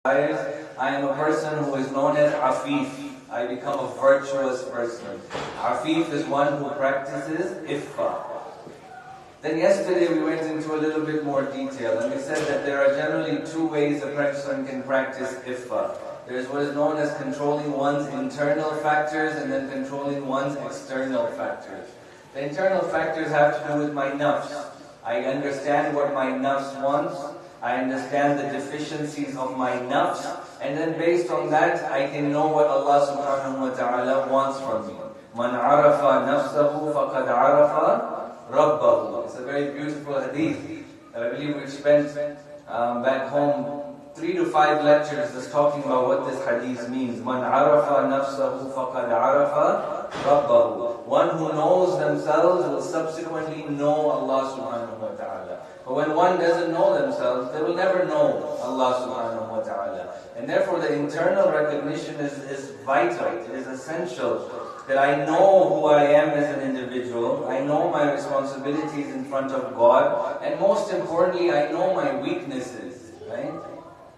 I am a person who is known as Afif. I become a virtuous person. Afif is one who practices Iffa. Then yesterday we went into a little bit more detail and we said that there are generally two ways a person can practice Iffa. There is what is known as controlling one's internal factors and then controlling one's external factors. The internal factors have to do with my nafs. I understand what my nafs wants. I understand the deficiencies of my nafs, and then based on that, I can know what Allah subhanahu wa ta'ala wants from me. Man arafa nafsahu faqad arafa rabbahu. It's a very beautiful hadith that I believe we've spent back home 3 to 5 lectures just talking about what this hadith means. Man arafa nafsahu faqad arafa rabbahu. One who knows themselves will subsequently know Allah subhanahu wa ta'ala. But when one doesn't know themselves, they will never know Allah subhanahu wa ta'ala. And therefore the internal recognition is vital, it is essential. That I know who I am as an individual, I know my responsibilities in front of God, and most importantly, I know my weaknesses, right?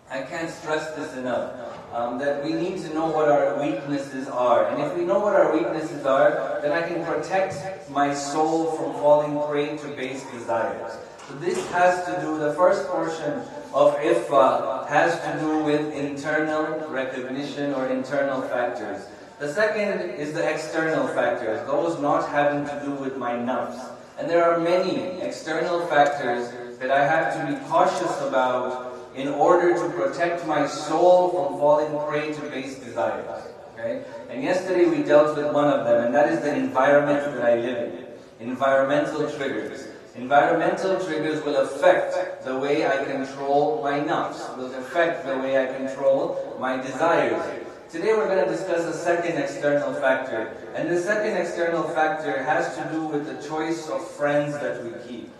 I can't stress this enough. That we need to know what our weaknesses are. And if we know what our weaknesses are, then I can protect my soul from falling prey to base desires. So this has to do, the first portion of Iffa has to do with internal recognition or internal factors. The second is the external factors, those not having to do with my nafs. And there are many external factors that I have to be cautious about in order to protect my soul from falling prey to base desires. Okay? And yesterday we dealt with one of them, and that is the environment that I live in. Environmental triggers. Environmental triggers will affect the way I control my nafs, will affect the way I control my desires. Today we're going to discuss a second external factor. And the second external factor has to do with the choice of friends that we keep.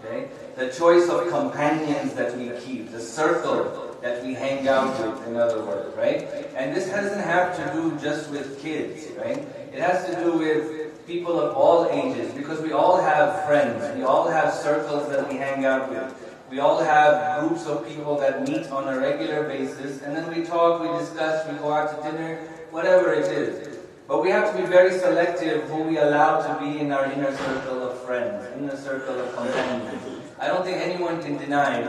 Okay? The choice of companions that we keep, the circle that we hang out with, in other words, right? And this doesn't have to do just with kids, right? It has to do with people of all ages, because we all have friends, we all have circles that we hang out with. We all have groups of people that meet on a regular basis, and then we talk, we discuss, we go out to dinner, whatever it is. But we have to be very selective who we allow to be in our inner circle of friends, inner circle of companions. I don't think anyone can deny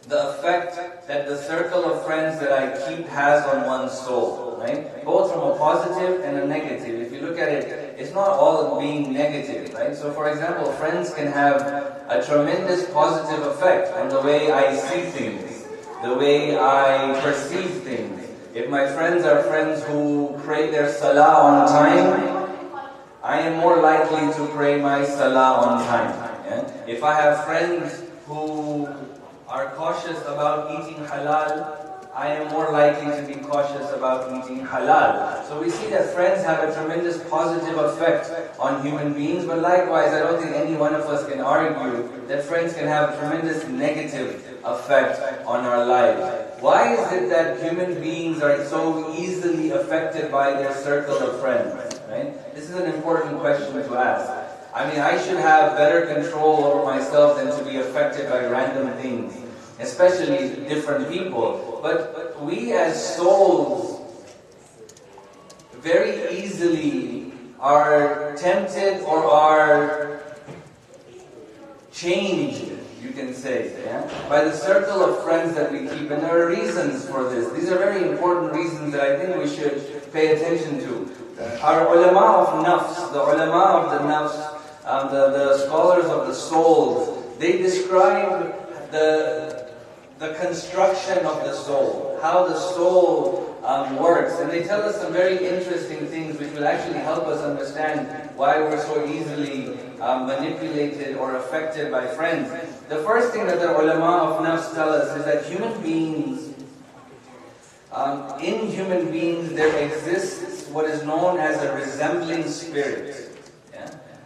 the effect that the circle of friends that I keep has on one's soul, right? Both from a positive and a negative. If you look at it, it's not all being negative, right? So for example, friends can have a tremendous positive effect on the way I see things, the way I perceive things. If my friends are friends who pray their salah on time, I am more likely to pray my salah on time. Yeah? If I have friends who are cautious about eating halal, I am more likely to be cautious about eating halal. So we see that friends have a tremendous positive effect on human beings, but likewise I don't think any one of us can argue that friends can have a tremendous negative effect on our lives. Why is it that human beings are so easily affected by their circle of friends? Right? This is an important question to ask. I mean, I should have better control over myself than to be affected by random things, especially different people. But we as souls very easily are tempted or are changed, you can say, yeah? by the circle of friends that we keep. And there are reasons for this. These are very important reasons that I think we should pay attention to. Our ulama of nafs, the ulama of the nafs, the scholars of the souls, they describe the construction of the soul, how the soul works. And they tell us some very interesting things which will actually help us understand why we're so easily manipulated or affected by friends. The first thing that the ulama of nafs tell us is that human beings, in human beings there exists what is known as a resembling spirit.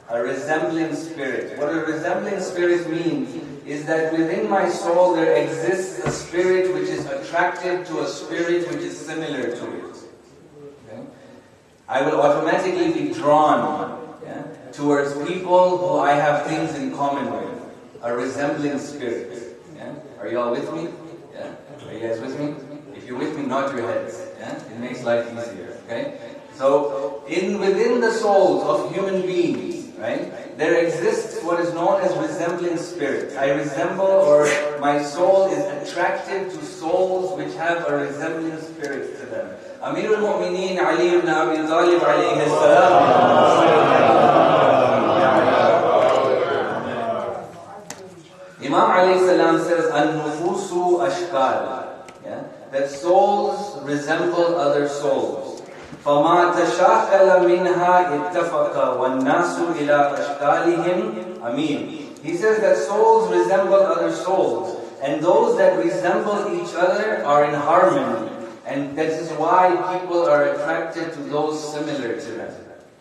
A resembling spirit. What a resembling spirit means is that within my soul there exists a spirit which is attracted to a spirit which is similar to it. Okay? I will automatically be drawn towards people who I have things in common with. A resembling spirit. Yeah? Are you all with me? Yeah? Are you guys with me? not your heads. Yeah? It makes life easier. Okay? So, within the souls of human beings, right, there exists what is known as resembling spirits. I resemble, or my soul is attracted to souls which have a resembling spirit to them. Amir al-Mu'mineen Ali ibn Abi Talib alayhi salam. Imam alayhi salam says, An-nufusu ashkal. Yeah? That souls resemble other souls. فَمَا تَشَاكَلَ مِنْهَا اتَّفَقَ وَالنَّاسُ إِلَىٰ أَشْكَالِهِمْ أَمِينَ. He says that souls resemble other souls, and those that resemble each other are in harmony. And that is why people are attracted to those similar to them.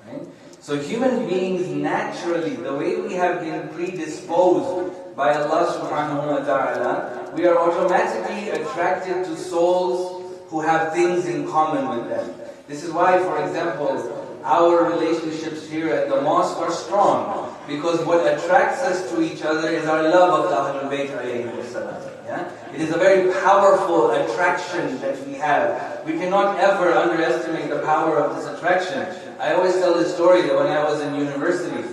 Right? So human beings naturally, the way we have been predisposed by Allah subhanahu wa ta'ala, we are automatically attracted to souls who have things in common with them. This is why, for example, our relationships here at the mosque are strong, because what attracts us to each other is our love of the Ahlul Bayt alayhi salam. Yeah? It is a very powerful attraction that we have. We cannot ever underestimate the power of this attraction. I always tell this story that when I was in university,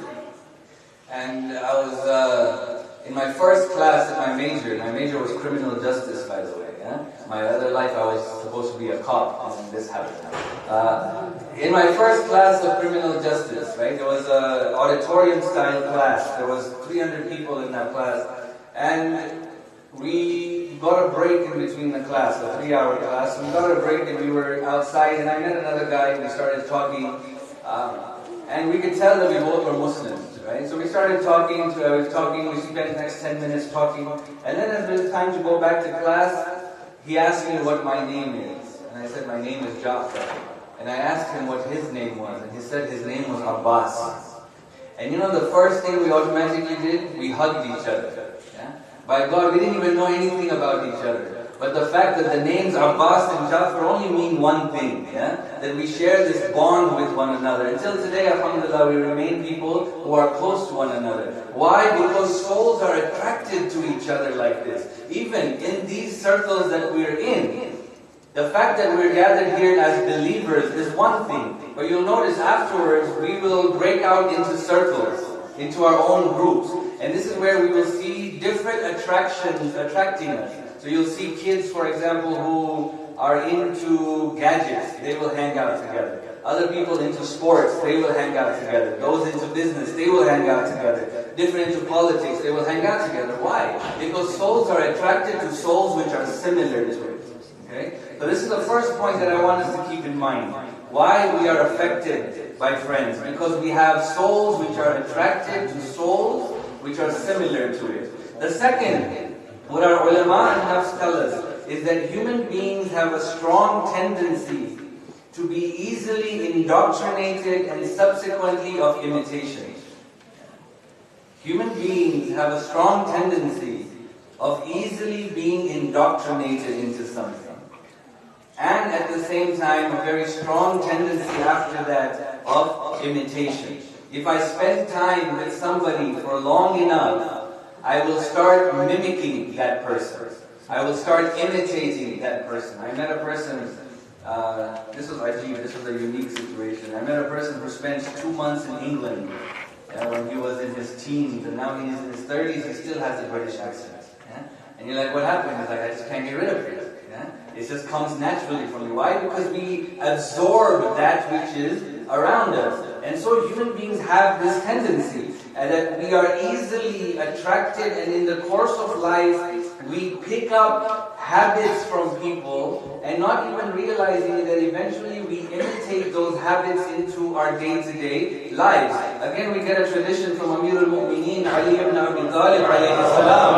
and I was in my first class in my major was criminal justice, by the way. Yeah? My other life I was supposed to be a cop, and this happened. In my first class of criminal justice, right, there was an auditorium-style class. There was 300 people in that class, and we got a break in between the class, a 3-hour class. We got a break and we were outside, and I met another guy and we started talking, and we could tell that we both were Muslims, right? So we started talking, we spent the next 10 minutes talking, and then as it was time to go back to class, he asked me what my name is, and I said my name is Jaffer. And I asked him what his name was, and he said his name was Abbas. And you know the first thing we automatically did? We hugged each other. Yeah? By God, we didn't even know anything about each other. But the fact that the names Abbas and Jaffer only mean one thing, yeah? That we share this bond with one another. Until today, alhamdulillah, we remain people who are close to one another. Why? Because souls are attracted to each other like this. Even in these circles that we're in, the fact that we're gathered here as believers is one thing. But you'll notice afterwards, we will break out into circles, into our own groups. And this is where we will see different attractions attracting us. So you'll see kids, for example, who are into gadgets, they will hang out together. Other people into sports, they will hang out together. Those into business, they will hang out together. Different into politics, they will hang out together. Why? Because souls are attracted to souls which are similar to it. Okay? So this is the first point that I want us to keep in mind. Why we are affected by friends? Because we have souls which are attracted to souls which are similar to it. The second, what our ulama and nafs tell us, is that human beings have a strong tendency to be easily indoctrinated and subsequently of imitation. Human beings have a strong tendency of easily being indoctrinated into something. And at the same time, a very strong tendency after that of imitation. If I spend time with somebody for long enough, I will start mimicking that person. I will start imitating that person. I met a person, this was a unique situation. I met a person who spent 2 months in England when he was in his teens, and now he's in his 30s, he still has a British accent. Yeah? And you're like, what happened? He's like, I just can't get rid of it. Yeah? It just comes naturally from me. Why? Because we absorb that which is around us. And so human beings have this tendency that we are easily attracted, and in the course of life, we pick up habits from people and not even realizing that eventually we imitate those habits into our day-to-day lives. Again, we get a tradition from Amir al-Mu'mineen Ali ibn Abi Talib alayhi salam.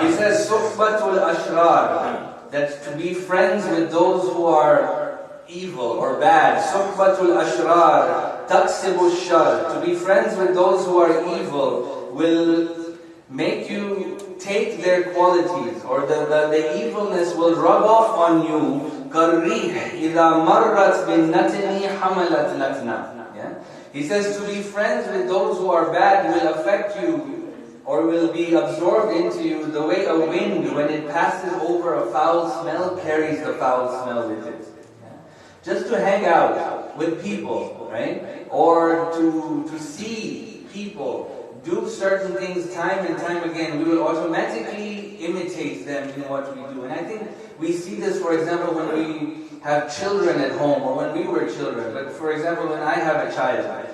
He says, Suhbatul Ashrar, that to be friends with those who are evil or bad. Suhbatul Ashrar, Taksibu Shar. To be friends with those who are evil will make you take their qualities, or the evilness will rub off on you. Karrih idha marrat bin natni hamalat natna. He says to be friends with those who are bad will affect you, or will be absorbed into you the way a wind, when it passes over a foul smell, carries the foul smell with it. Just to hang out with people, right? Or to see people do certain things time and time again, we will automatically imitate them in what we do. And I think we see this, for example, when we have children at home, or when we were children. But for example, when I have a child,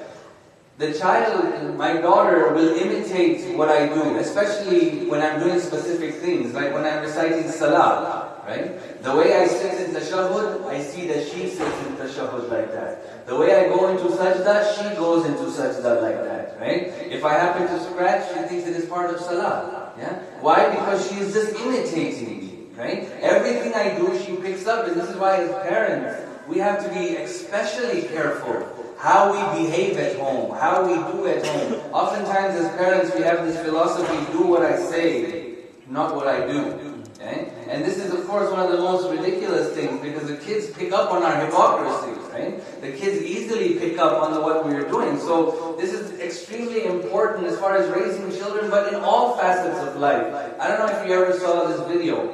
the child, my daughter, will imitate what I do, especially when I'm doing specific things, like when I'm reciting salah, right? The way I sit in tashahhud, I see that she sits in tashahhud like that. The way I go into sajda, she goes into sajda like that, right? If I happen to scratch, she thinks it is part of salah. Yeah? Why? Because she is just imitating me, right? Everything I do, she picks up, and this is why as parents, we have to be especially careful how we behave at home, how we do at home. Oftentimes as parents we have this philosophy, do what I say, not what I do. Okay? And this is of course one of the most ridiculous things, because the kids pick up on our hypocrisy, right? The kids easily pick up on what we are doing. So this is extremely important as far as raising children, but in all facets of life. I don't know if you ever saw this video.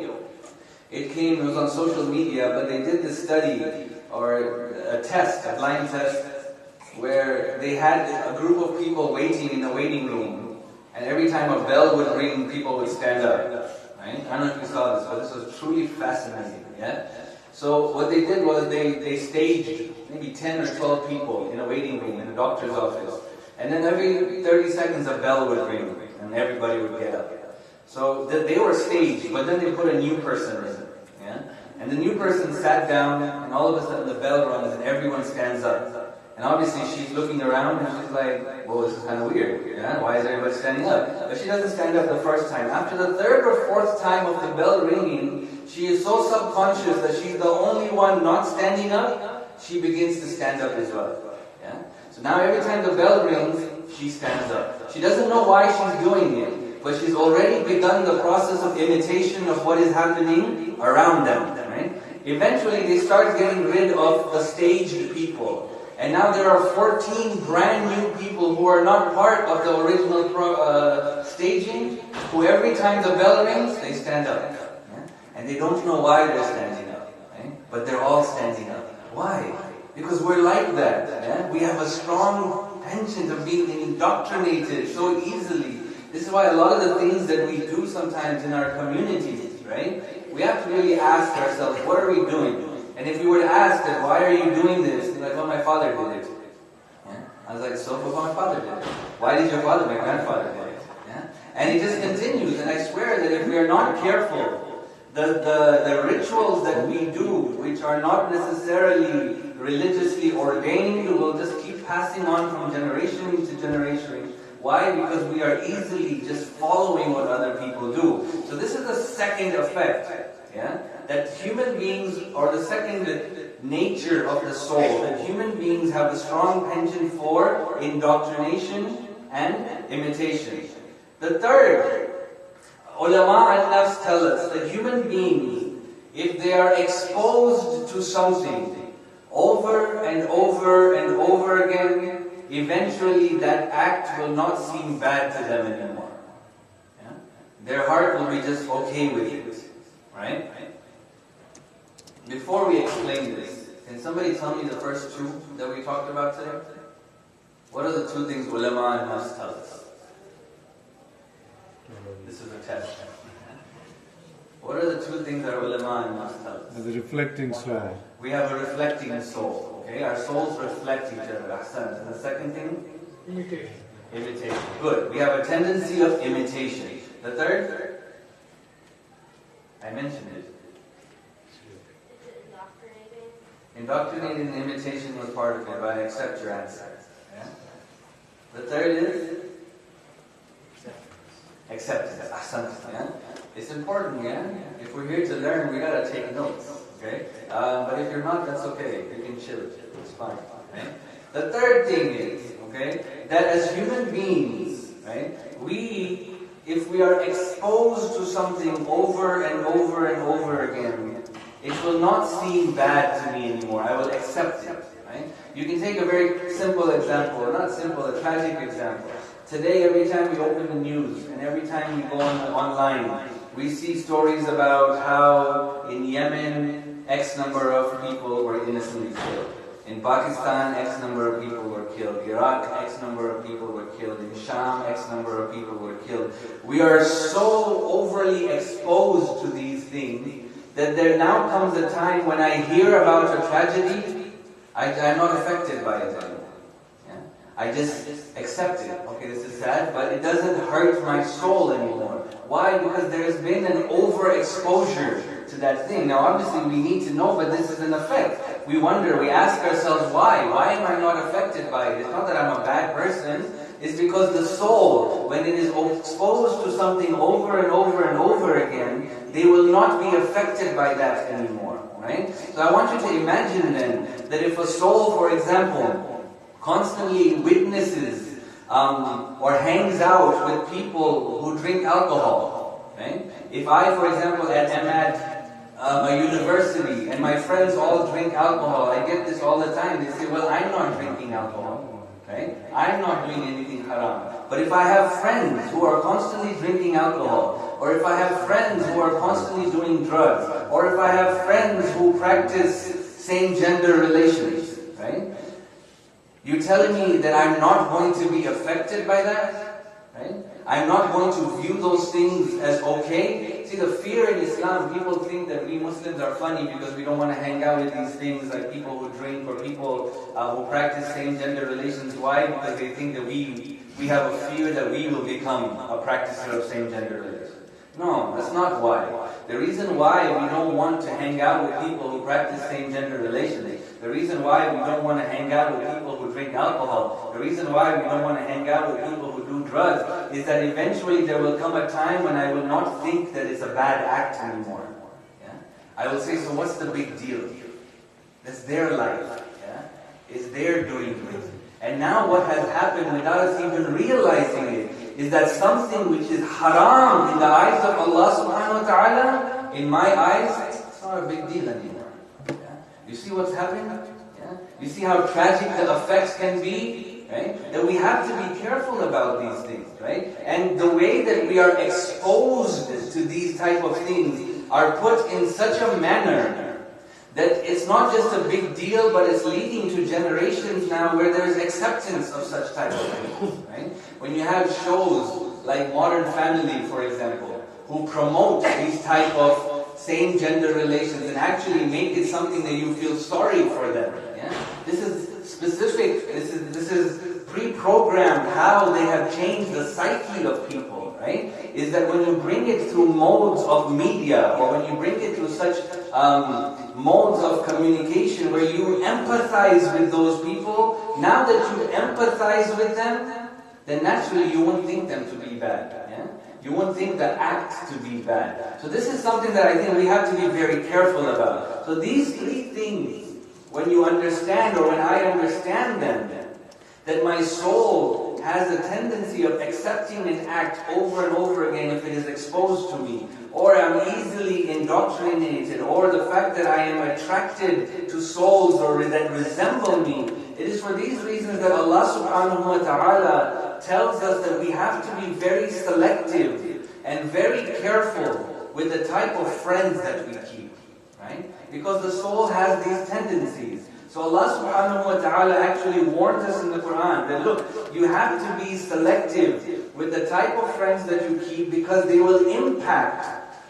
It was on social media, but they did this study, or a test, a blind test, where they had a group of people waiting in the waiting room, and every time a bell would ring, people would stand up. Right? I don't know if you saw this, but this was truly fascinating. Yeah. So what they did was they staged maybe 10 or 12 people in a waiting room in a doctor's office, and then every 30 seconds a bell would ring, and everybody would get up. So they were staged, but then they put a new person in. Yeah. And the new person sat down, and all of a sudden the bell rings, and everyone stands up. And obviously she's looking around and she's like, well, this is kind of weird. Yeah? Why is everybody standing up? But she doesn't stand up the first time. After the third or fourth time of the bell ringing, she is so subconscious that she's the only one not standing up, she begins to stand up as well. Yeah? So now every time the bell rings, she stands up. She doesn't know why she's doing it, but she's already begun the process of imitation of what is happening around them. Right? Eventually they start getting rid of the staged people. And now there are 14 brand new people who are not part of the original staging, who every time the bell rings, they stand up. Yeah? And they don't know why they're standing up. Right? But they're all standing up. Why? Because we're like that. Yeah? We have a strong penchant of being indoctrinated so easily. This is why a lot of the things that we do sometimes in our communities, right? We have to really ask ourselves, what are we doing? And if you were to ask that, why are you doing this? They're like, well, my father did it. Yeah? I was like, so my father did it. Why did your father? My grandfather did it. Yeah? And it just continues. And I swear that if we are not careful, the rituals that we do, which are not necessarily religiously ordained, will just keep passing on from generation to generation. Why? Because we are easily just following what other people do. So this is the second effect. Yeah? That human beings, or the second nature of the soul, that human beings have a strong penchant for indoctrination and imitation. The third, ulama al-nafs tell us that human beings, if they are exposed to something over and over and over again, eventually that act will not seem bad to them anymore. Yeah? Their heart will be just okay with it. Right? Before we explain this, can somebody tell me the first two that we talked about today? What are the two things ulama and nafs tell us? This is a test. What are the two things that ulama and nafs tell us? The reflecting soul. We have a reflecting soul. Okay, our souls reflect each other. Ahsan. And the second thing? Imitation. Imitation. Good. We have a tendency of imitation. The third? I mentioned it. Indoctrinating and imitation was part of it, but I accept your answer. Yeah? The third is? Acceptance. Ahsan. Yeah? It's important, yeah? If we're here to learn, we gotta take notes. Okay? But if you're not, that's okay. You can chill. It's fine. Right? The third thing is, okay, that as human beings, right, if we are exposed to something over and over and over again, it will not seem bad to me anymore. I will accept it. Right? You can take a very simple example, or not simple, a tragic example. Today, every time we open the news and every time we go online, we see stories about how in Yemen, X number of people were innocently killed. In Pakistan, X number of people were killed. Iraq, X number of people were killed. In Sham, X number of people were killed. We are so overly exposed to these things that there now comes a time when I hear about a tragedy, I'm not affected by it anymore. I just accept it. Okay, this is sad, but it doesn't hurt my soul anymore. Why? Because there's been an overexposure to that thing. Now obviously we need to know, but this is an effect. We wonder, we ask ourselves why? Why am I not affected by it? It's not that I'm a bad person. It's because the soul, when it is exposed to something over and over and over again, they will not be affected by that anymore. Right? So I want you to imagine then, that if a soul, for example, constantly witnesses or hangs out with people who drink alcohol. Right? If I, for example, am at a university and my friends all drink alcohol, I get this all the time. They say, well, I'm not drinking alcohol. Right? I'm not doing anything haram. But if I have friends who are constantly drinking alcohol, or if I have friends who are constantly doing drugs, or if I have friends who practice same-gender relations, right? You're telling me that I'm not going to be affected by that? Right? I'm not going to view those things as okay? See, the fear in Islam, people think that we Muslims are funny because we don't want to hang out with these things like people who drink or people who practice same-gender relations. Why? Because they think that we have a fear that we will become a practicer of same-gender relations. No, that's not why. The reason why we don't want to hang out with people who practice same-gender relations, the reason why we don't want to hang out with people who drink alcohol, the reason why we don't want to hang out with people who do drugs, is that eventually there will come a time when I will not think that it's a bad act anymore. Yeah? I will say, so what's the big deal? That's their life. Yeah? It's their doing it. And now what has happened without us even realizing it, is that something which is haram in the eyes of Allah subhanahu wa ta'ala, in my eyes, it's not a big deal anymore. Yeah? You see what's happening? Yeah? You see how tragic the effects can be? Right? That we have to be careful about these things. Right? And the way that we are exposed to these type of things are put in such a manner that it's not just a big deal, but it's leading to generations now where there's acceptance of such type of things. Right? When you have shows like Modern Family, for example, who promote these type of same-gender relations and actually make it something that you feel sorry for them. Yeah? This is specific, this is pre-programmed how they have changed the psyche of people, right? Is that when you bring it through modes of media, or when you bring it through such modes of communication where you empathize with those people, now that you empathize with them, then naturally you won't think them to be bad. Yeah? You won't think the act to be bad. So this is something that I think we have to be very careful about. So these three things, when you understand, or when I understand them, that my soul has a tendency of accepting an act over and over again if it is exposed to me, or I'm easily indoctrinated, or the fact that I am attracted to souls or that resemble me. It is for these reasons that Allah subhanahu wa ta'ala tells us that we have to be very selective and very careful with the type of friends that we keep. Right? Because the soul has these tendencies. So Allah subhanahu wa ta'ala actually warns us in the Quran that look, you have to be selective with the type of friends that you keep, because they will impact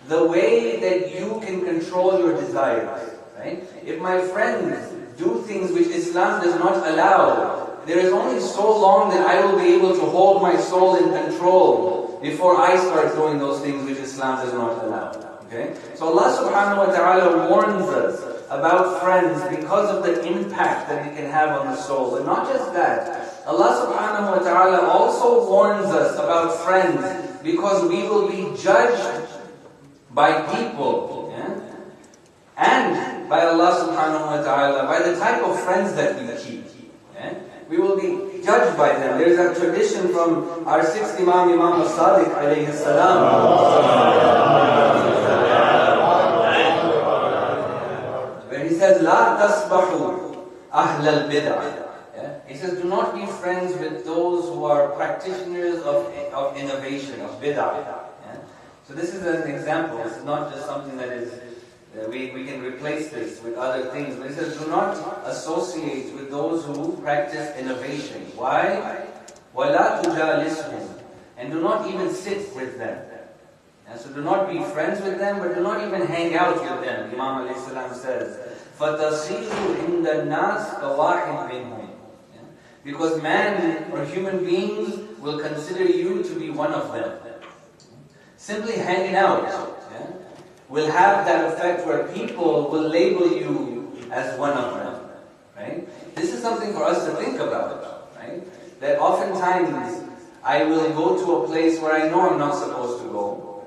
the way that you can control your desires. Right? If my friends do things which Islam does not allow, there is only so long that I will be able to hold my soul in control before I start doing those things which Islam does not allow. Okay? So Allah subhanahu wa ta'ala warns us about friends because of the impact that it can have on the soul. And not just that, Allah subhanahu wa ta'ala also warns us about friends because we will be judged by people, yeah? And by Allah subhanahu wa ta'ala, by the type of friends that we keep. Yeah? We will be judged by them. There's a tradition from our sixth Imam, Imam al-Sadiq alayhi salam, where he says, "La tasbahu ahl al-bid'ah." He says, do not be friends with those who are practitioners of innovation, of bid'ah. Yeah? So this is an example. This is not just something that is, we can replace this with other things. But he says, do not associate with those who practice innovation. Why? وَلَا تُجَالِسْهُمْ. And do not even sit with them. And so do not be friends with them, but do not even hang out with them. Imam alayhi salam says, فَتَصِيرُ عِنْدَ النَّاسِ كَوَاحِدْ مِنْهُمْ. Because man or human beings will consider you to be one of them. Simply hanging out will have that effect where people will label you as one of them. Right? This is something for us to think about. Right? That oftentimes I will go to a place where I know I'm not supposed to go.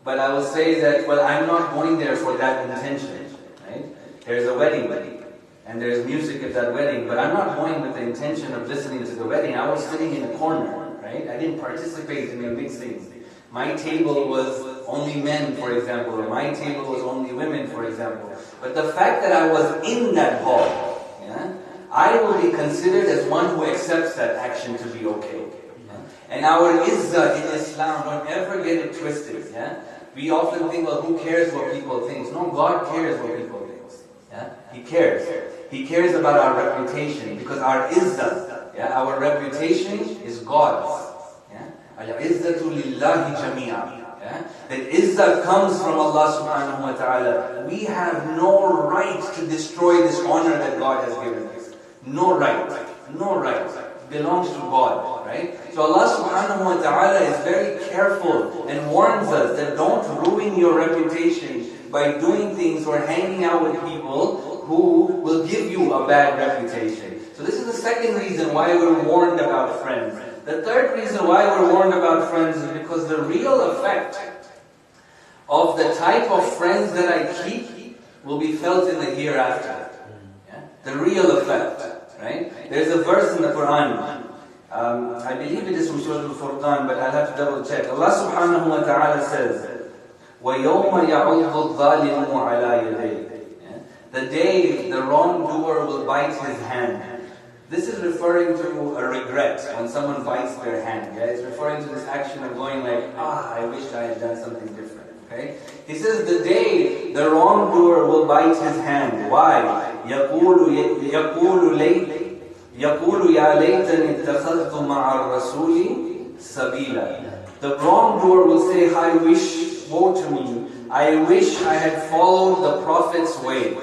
But I will say that, well, I'm not going there for that intention, right? There's a wedding, and there's music at that wedding, but I'm not going with the intention of listening to the wedding. I was sitting in a corner, right? I didn't participate in the mixing. My table was only men, for example, or my table was only women, for example. But the fact that I was in that hall, I will be considered as one who accepts that action to be okay. And our izzah in Islam, don't ever get it twisted. We often think, well, who cares what people think? No, God cares what people think. He cares. He cares about our reputation, because our izzah, our reputation is God's. Al-izzatu lillahi jami'a. That izzah comes from Allah subhanahu wa ta'ala. We have no right to destroy this honor that God has given us. No right. No right. It belongs to God. Right? So Allah subhanahu wa ta'ala is very careful and warns us that don't ruin your reputation by doing things or hanging out with people who will give you a bad reputation. So this is the second reason why we're warned about friends. The third reason why we're warned about friends is because the real effect of the type of friends that I keep will be felt in the hereafter. The real effect. Right? There's a verse in the Quran. I believe it is from Surah Al-Furqan, but I'll have to double check. Allah subhanahu wa ta'ala says, وَيَوْمَ يَعُضُّ الظَّالِمُ عَلَى يَدَيْهِ. The day the wrongdoer will bite his hand. This is referring to a regret when someone bites their hand. It's referring to this action of going like, I wish I had done something different. Okay? He says the day the wrongdoer will bite his hand. Why? يَقُولُ يَا لَيْتَنِ اتَّخَذْتُ مَعَ الرَّسُولِ سَبِيلًا. The wrongdoer will say, woe to me, I wish I had followed the Prophet's way.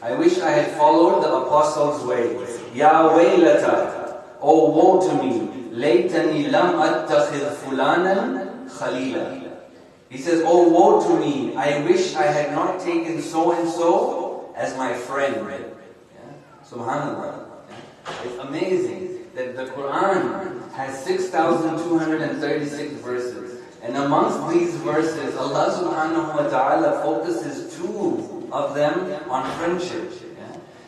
I wish I had followed the Apostles' way. Ya waylata, oh woe to me, laytani lam attakhidh fulanan khalila. He says, oh woe to me, I wish I had not taken so and so as my friend. Subhanallah. It's amazing that the Quran has 6,236 verses. And amongst these verses, Allah subhanahu wa ta'ala focuses 2 of them on friendship.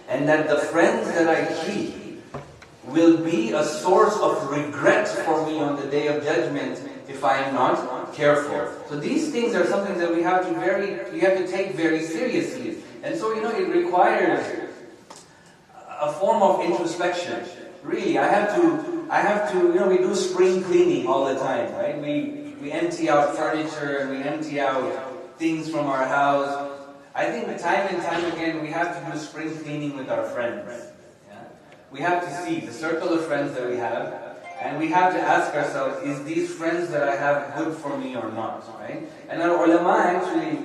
And that the friends that I keep will be a source of regret for me on the Day of Judgment if I am not careful. So these things are something that we have to take very seriously. And so, it requires a form of introspection. Really, I have to, we do spring cleaning all the time, right? We empty out furniture and we empty out things from our house. I think time and time again we have to do spring cleaning with our friends. We have to see the circle of friends that we have, and we have to ask ourselves, is these friends that I have good for me or not, right? And our ulama actually,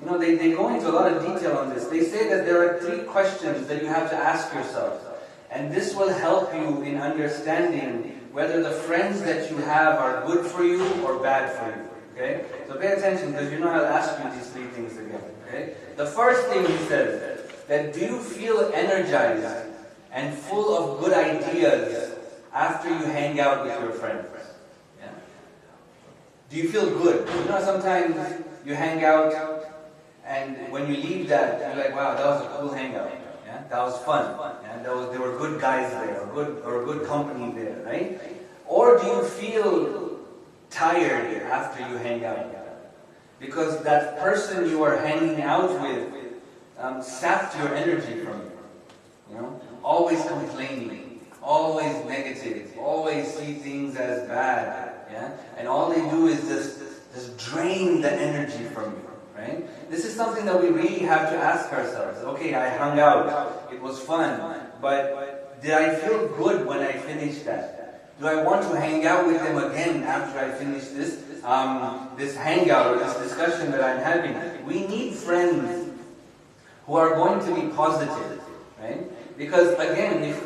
they go into a lot of detail on this. They say that there are 3 questions that you have to ask yourself. And this will help you in understanding whether the friends that you have are good for you or bad for you. Okay? So pay attention, because I'll ask you these 3 things again. Okay? The first thing he says, that do you feel energized and full of good ideas after you hang out with your friends? Do you feel good? Sometimes you hang out, and when you leave that, you're like, wow, that was a cool hangout. That was fun. There were good guys there, or good company there, right? Or do you feel tired after you hang out? Because that person you are hanging out with sapped your energy from you. Always complaining, always negative, always see things as bad, yeah? And all they do is just drain the energy from you, right? This is something that we really have to ask ourselves. Okay, I hung out, it was fun, but did I feel good when I finished that? Do I want to hang out with them again after I finish this hangout or this discussion that I'm having? We need friends who are going to be positive, right? Because again, if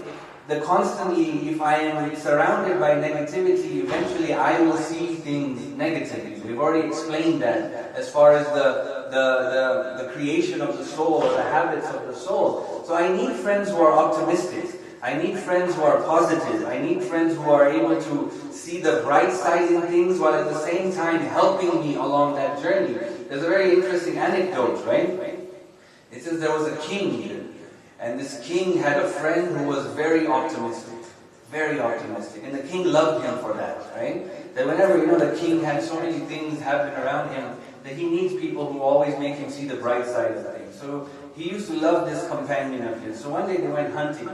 I am surrounded by negativity, eventually I will see things negatively. We've already explained that as far as the creation of the soul or the habits of the soul. So I need friends who are optimistic. I need friends who are positive. I need friends who are able to see the bright side in things while at the same time helping me along that journey. There's a very interesting anecdote, right? It says there was a king, and this king had a friend who was very optimistic. Very optimistic. And the king loved him for that, right? That whenever, the king had so many things happen around him, that he needs people who always make him see the bright side of things. So he used to love this companion of his. So one day they went hunting.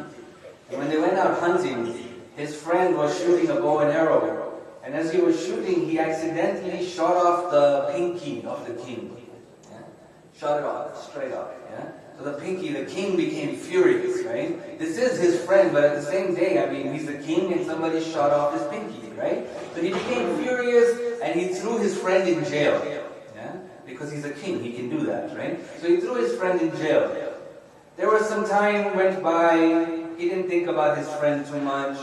And when they went out hunting, his friend was shooting a bow and arrow. And as he was shooting, he accidentally shot off the pinky of the king. Yeah? Shot it off, straight off. Yeah? So the king became furious, right? This is his friend, but at the same day, he's the king and somebody shot off his pinky, right? So he became furious and he threw his friend in jail. Yeah? Because he's a king, he can do that, right? So he threw his friend in jail. There was some time went by. He didn't think about his friend too much.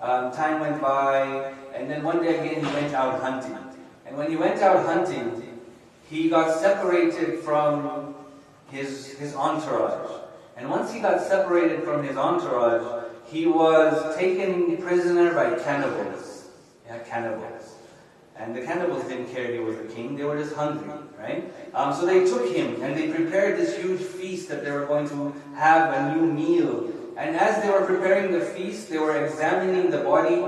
Time went by, and then one day again he went out hunting. And when he went out hunting, he got separated from his entourage. And once he got separated from his entourage, he was taken prisoner by cannibals. Yeah, cannibals. And the cannibals didn't care he was a king, they were just hungry, right? So they took him and they prepared this huge feast that they were going to have a new meal. And as they were preparing the feast, they were examining the body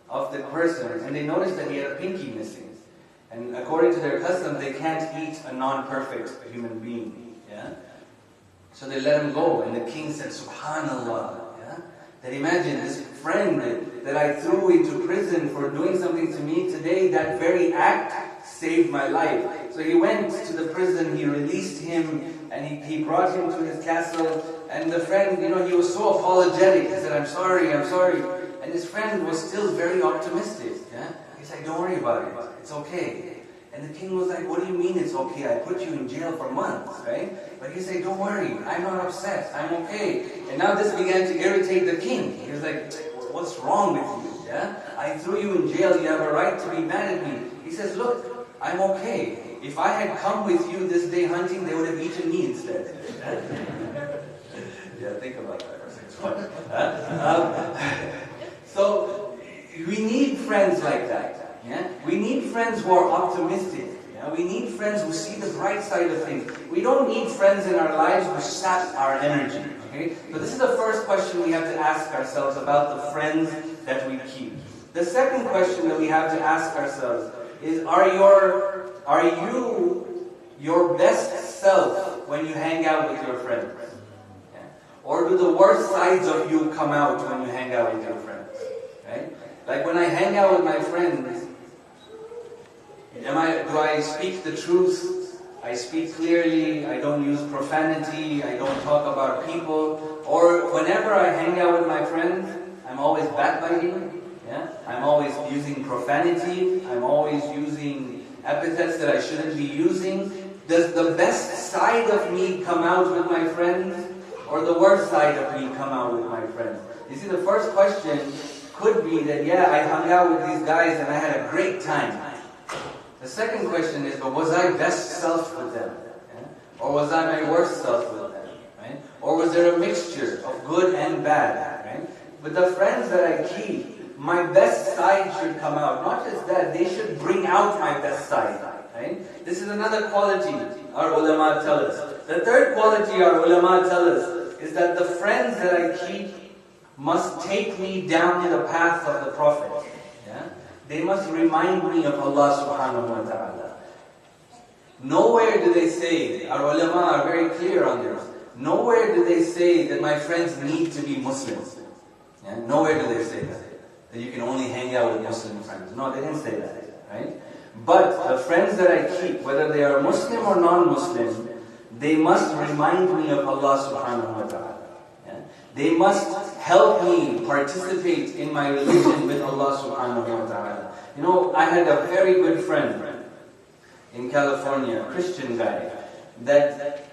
of the person, and they noticed that he had a pinky missing. And according to their custom, they can't eat a non-perfect human being. Yeah? So they let him go, and the king said, Subhanallah. Yeah? That imagine this friend that I threw into prison for doing something to me today, that very act saved my life. So he went to the prison, he released him, and he brought him to his castle. And the friend, he was so apologetic. He said, I'm sorry. And his friend was still very optimistic. Yeah? He's like, don't worry about it. It's okay. And the king was like, what do you mean it's okay? I put you in jail for months, right? But he said, don't worry. I'm not upset. I'm okay. And now this began to irritate the king. He was like, what's wrong with you? Yeah? I threw you in jail. You have a right to be mad at me. He says, look, I'm okay. If I had come with you this day hunting, they would have eaten me instead. Yeah, think about that for a second. So, we need friends like that. Yeah? We need friends who are optimistic. Yeah? We need friends who see the bright side of things. We don't need friends in our lives who sap our energy. Okay? So this is the first question we have to ask ourselves about the friends that we keep. The second question that we have to ask ourselves is, are you your best self when you hang out with your friends? Yeah? Or do the worst sides of you come out when you hang out with your friends? Right? Like when I hang out with my friends, do I speak the truth? I speak clearly, I don't use profanity, I don't talk about people. Or whenever I hang out with my friends, I'm always backbiting. Yeah? I'm always using profanity, I'm always using epithets that I shouldn't be using. Does the best side of me come out with my friends, or the worst side of me come out with my friends? You see, the first question could be that, yeah, I hung out with these guys and I had a great time. The second question is, but was I best self with them? Yeah? Or was I my worst self with them? Right? Or was there a mixture of good and bad? Right? But the friends that I keep, my best side should come out. Not just that, they should bring out my best side. Right? This is another quality our ulama tell us. The third quality our ulama tell us is that the friends that I keep must take me down the path of the Prophet. Yeah? They must remind me of Allah subhanahu wa ta'ala. Nowhere do they say, our ulama are very clear on this, nowhere do they say that my friends need to be Muslims. Yeah? Nowhere do they say that. That you can only hang out with Muslim friends. No, they didn't say that. Right? But the friends that I keep, whether they are Muslim or non-Muslim, they must remind me of Allah subhanahu wa ta'ala. Yeah? They must help me participate in my religion with Allah subhanahu wa ta'ala. You know, I had a very good friend in California, a Christian guy, that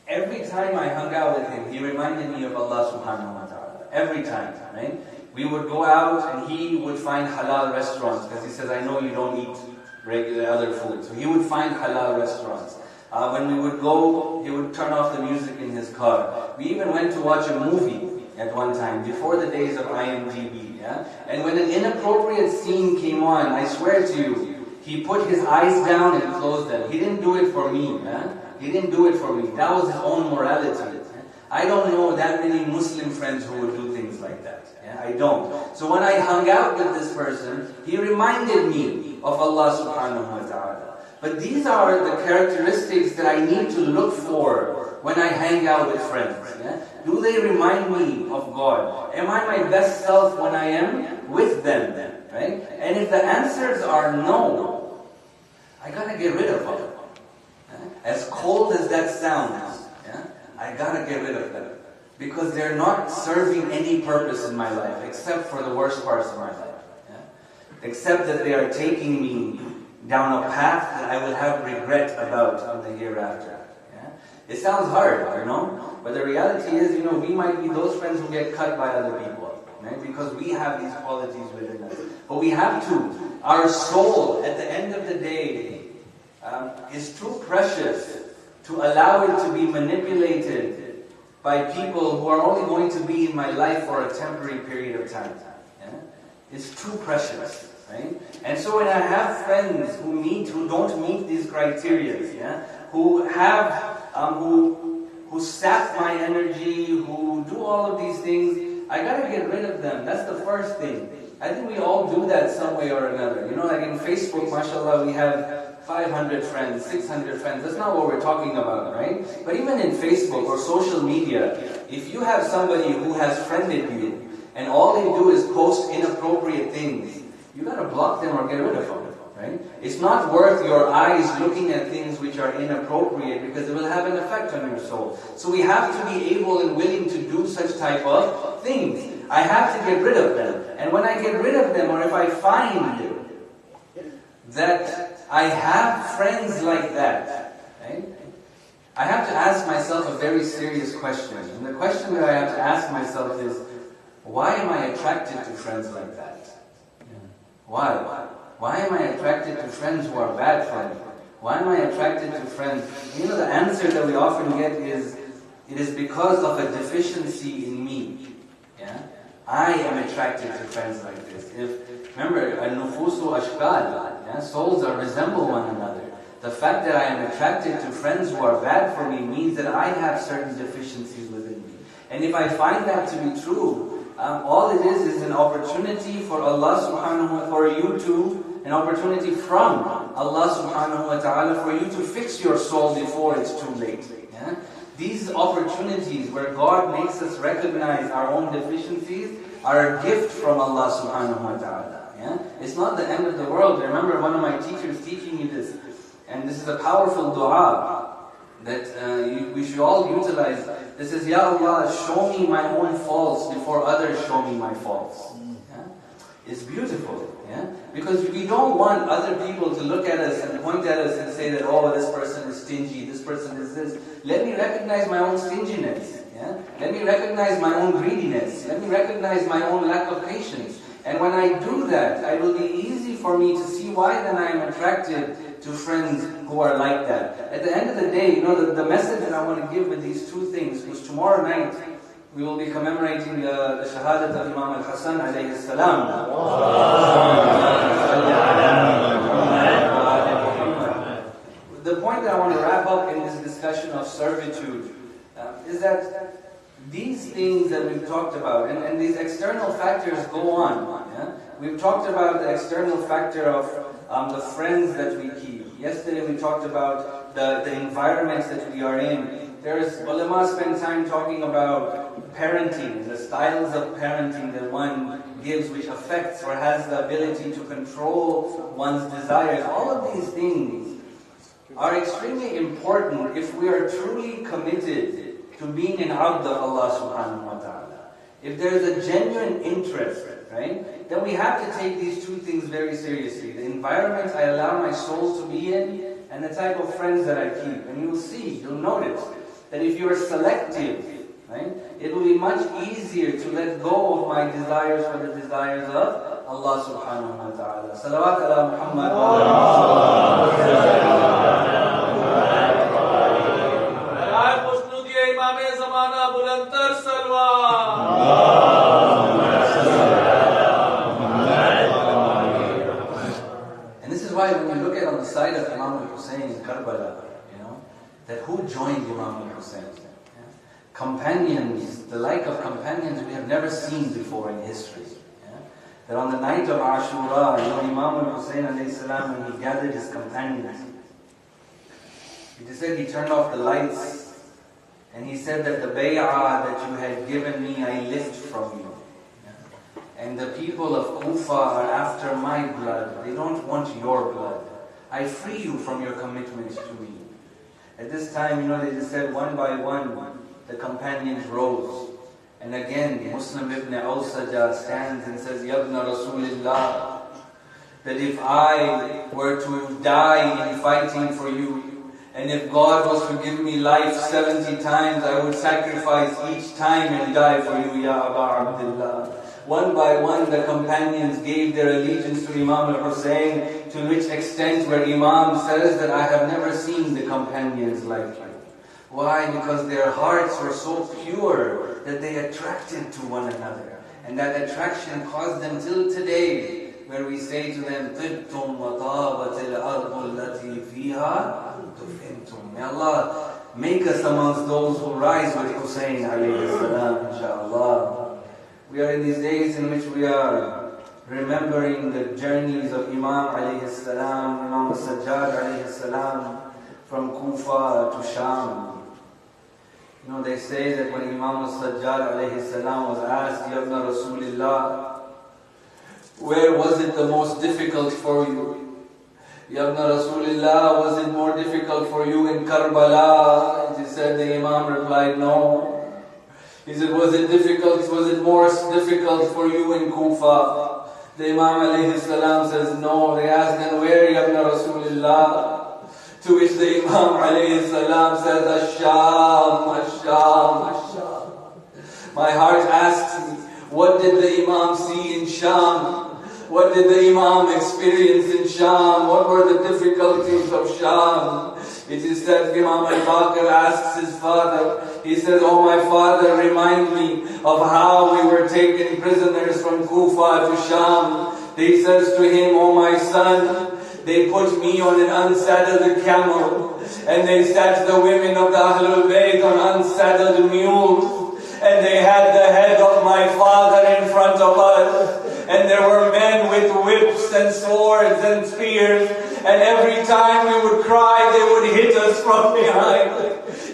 every time I hung out with him, he reminded me of Allah subhanahu wa ta'ala. Every time, right? We would go out and he would find halal restaurants, because he says, I know you don't eat regular other food. So he would find halal restaurants. When we would go, he would turn off the music in his car. We even went to watch a movie at one time, before the days of IMDb. Yeah? And when an inappropriate scene came on, I swear to you, he put his eyes down and closed them. He didn't do it for me. Yeah? He didn't do it for me. That was his own morality. I don't know that many Muslim friends who would do things like that. Yeah? I don't. So when I hung out with this person, he reminded me of Allah subhanahu wa ta'ala. But these are the characteristics that I need to look for when I hang out with friends. Yeah? Do they remind me of God? Am I my best self when I am with them? Right? And if the answers are no, I gotta get rid of them. As cold as that sounds, yeah, I gotta get rid of them. Because they're not serving any purpose in my life, except for the worst parts of my life. Yeah? Except that they are taking me down a path that I will have regret about in the hereafter. Yeah? It sounds hard, you know? But the reality is, you know, we might be those friends who get cut by other people. Right? Because we have these qualities within us. But we have to. Our soul, at the end of the day, is too precious to allow it to be manipulated by people who are only going to be in my life for a temporary period of time. Yeah? It's too precious. Right? And so when I have friends who don't meet these criteria, yeah, who sap my energy, who do all of these things, I gotta get rid of them. That's the first thing. I think we all do that some way or another. You know, like in Facebook, mashallah, we have 500 friends, 600 friends. That's not what we're talking about, right? But even in Facebook or social media, if you have somebody who has friended you, and all they do is post inappropriate things, you gotta block them or get rid of them, right? It's not worth your eyes looking at things which are inappropriate, because it will have an effect on your soul. So we have to be able and willing to do such type of things. I have to get rid of them. And when I get rid of them, or if I find that I have friends like that, right? I have to ask myself a very serious question. And the question that I have to ask myself is, why am I attracted to friends like that? Why? Why am I attracted to friends who are bad for me? Why am I attracted to friends? You know, the answer that we often get is, it is because of a deficiency in me. Yeah? I am attracted to friends like this. Remember, al-nufusu ashkal, yeah? Souls resemble one another. The fact that I am attracted to friends who are bad for me means that I have certain deficiencies within me. And if I find that to be true, all it is an opportunity for Allah subhanahu wa ta'ala, for you to, an opportunity from Allah subhanahu wa ta'ala for you to fix your soul before it's too late. Yeah? These opportunities where God makes us recognize our own deficiencies are a gift from Allah subhanahu wa ta'ala. Yeah? It's not the end of the world. I remember one of my teachers teaching me this, and this is a powerful dua that we should all utilize. This is, Ya Allah, show me my own faults before others show me my faults. Yeah? It's beautiful. Yeah? Because we don't want other people to look at us and point at us and say that, oh, this person is stingy, this person is this. Let me recognize my own stinginess. Yeah? Let me recognize my own greediness. Let me recognize my own lack of patience. And when I do that, it will be easy for me to see why then I am attracted to friends who are like that. At the end of the day, you know, the message that I want to give with these two things, because tomorrow night we will be commemorating the shahadat of Imam al-Hasan alayhi salam. The point that I want to wrap up in this discussion of servitude is that these things that we've talked about, and these external factors go on. Yeah? We've talked about the external factor of the friends that we keep. Yesterday we talked about the environments that we are in. There's ulama spend time talking about parenting, the styles of parenting that one gives which affects or has the ability to control one's desires. All of these things are extremely important if we are truly committed to being an abd of Allah subhanahu wa ta'ala. If there's a genuine interest, right, then we have to take these two things very seriously. The environment I allow my soul to be in, and the type of friends that I keep. And you'll notice that if you're selective, right, it will be much easier to let go of my desires for the desires of Allah subhanahu wa ta'ala. Salawat ala Muhammad. And this is why when you look at on the side of Imam al-Hussein in Karbala, that who joined Imam al-Hussein? Companions, the like of companions we have never seen before in history. That on the night of Ashura, Imam al-Hussein alayhi salam, when he gathered his companions, he said he turned off the lights and he said that the bay'ah that you had given me, I lift from you. And the people of Kufa are after my blood. They don't want your blood. I free you from your commitment to me. At this time, they just said one by one, the companions rose. And again, Muslim ibn Awsaja stands and says, Yabna Rasulillah, that if I were to die in fighting for you, and if God was to give me life 70 times, I would sacrifice each time and die for you, Ya Aba Abdullah. One by one, the companions gave their allegiance to Imam al-Hussein, to which extent where Imam says that I have never seen the companions like you. Why? Because their hearts were so pure that they attracted to one another. And that attraction caused them till today, where we say to them, طِبْتُمْ وَطَابَتِ الْأَرْضُ الَّتِي فِيهَا تُفِنْتُمْ. May Allah make us amongst those who rise with Hussein alayhi salam, inshaAllah. We are in these days in which we are remembering the journeys of Imam alayhi salam, Imam Sajjad alayhi salam, from Kufa to Sham. They say that when Imam Sajjad alayhi salam was asked, Yabna Rasulillah, where was it the most difficult for you? Yabna Rasulillah, was it more difficult for you in Karbala? He said, the Imam replied, no. He said, was it more difficult for you in Kufa? The Imam alayhi salam says, no. They asked, then where, Yabna Rasulillah? To which the Imam alayhi salam says, Ash-Sham, Ash-Sham, Ash-Sham. My heart asks me, what did the Imam see in Sham? What did the Imam experience in Sham? What were the difficulties of Sham? It is said, Imam al-Baqir asks his father, he says, oh my father, remind me of how we were taken prisoners from Kufa to Sham. He says to him, oh my son, they put me on an unsaddled camel, and they sat the women of the Ahlul Bayt on unsaddled mules, and they had the head of my father in front of us, and there were men with whips and swords and spears, and every time we would cry, they would hit us from behind.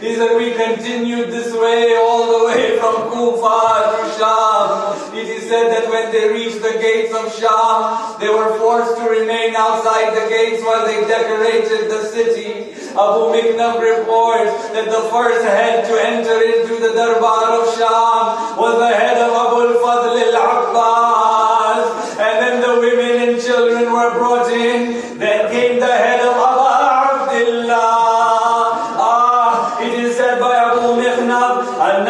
He said, we continued this way all the way from Kufa to Sham. It is said that when they reached the gates of Sham, they were forced to remain outside the gates while they decorated the city. Abu Miknaf reports that the first head to enter into the Darbar of Sham was the head of Abu al-Fadl al-Abbas. And then the women and children were brought in. Then came the head of Abu Abdullah. It is said by Abu Miknaf, أن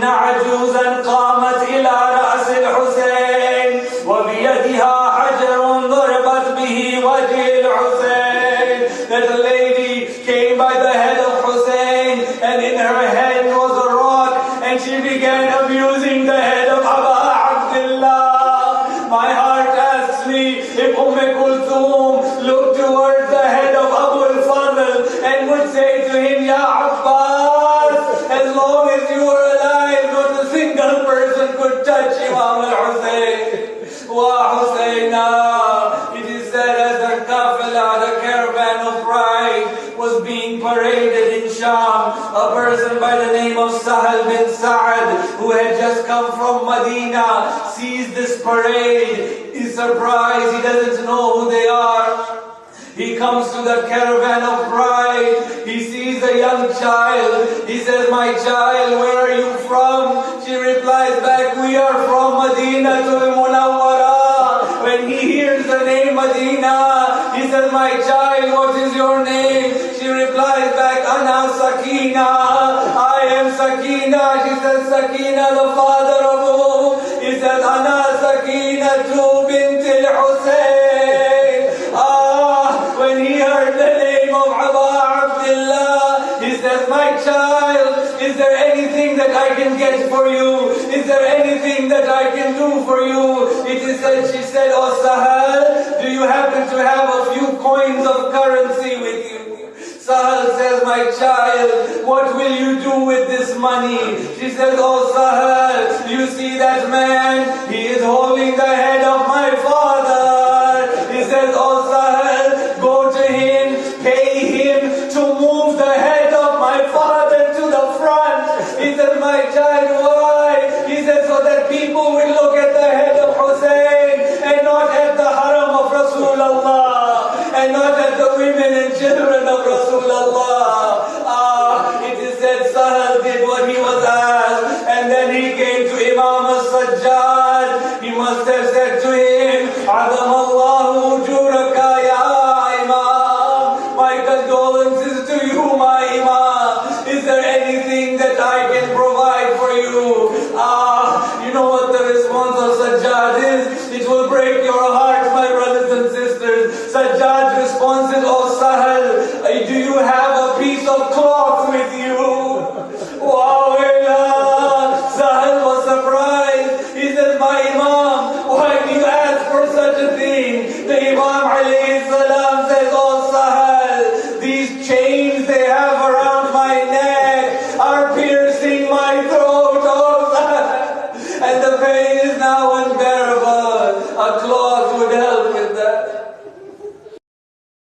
عجوزا قامت إلى رأس الحسين وبيدها حجر ضربت به وجه الحسين. That a lady came by the head of Hussein, and in her hand was a rock, and she began abusing the head of Abu Abdullah. My heart asks me if Kulthum looked towards the head of Abu al-Fadl and would say to him, Ya Abbas, as long as you are alive, not a single person could touch Imam al-Hussein. Wa Husayna. It is said as the kafala, the caravan of pride, was being paraded in Sham, A person by the name of Sahal bin Sa'ad, who had just come from Medina, sees this parade. He's surprised. He doesn't know who they are. He comes to the caravan of bride. He sees a young child. He says, "My child, where are you from?" She replies back, "We are from Medina to Munawwara." When he hears the name Medina, he says, "My child, what is your name?" She replies back, "Ana Sakina." "I am Sakina." She says, "Sakina, the father of whom?" He says, "Ana Sakina tu bint al-Husayn." When he heard the name of Aba Abdullah, he says, "My child, is there anything that I can get for you? Is there anything that I can do for you?" It is said, she said, "Oh Sahal, do you happen to have a few coins of currency with you?" Sahal says, "My child, what will you do with this money?" She says, "Oh Sahal, you see that man? He is holding the head of my father." He says, "Oh Sahal, go to him, pay him to move the head of my father to the front." He says, "My child, why?" He says, "So that people will look at the head of Hussein and not at the haram of Rasulullah, and not at the women and children of Rasulullah." It is said Sahal did what he was asked, and then he came to Imam al-Sajjad. He must have said to him, "Adam Allahu ujuraka ya Imam." My condolences to you, my Imam. Is there anything that I can provide for you? You know what the response of Sajjad is? It will break your heart, my brothers and sisters. Sajjad's response is, "Oh Sahal, do you have a piece of cloth with you?" Wow, Sahal was surprised. He says, "My Imam, why do you ask for such a thing?" The Imam alayhi salam says, "Oh Sahal, these chains they have around my neck are piercing my throat, oh Sahal, and the pain is now unbearable. A cloth would help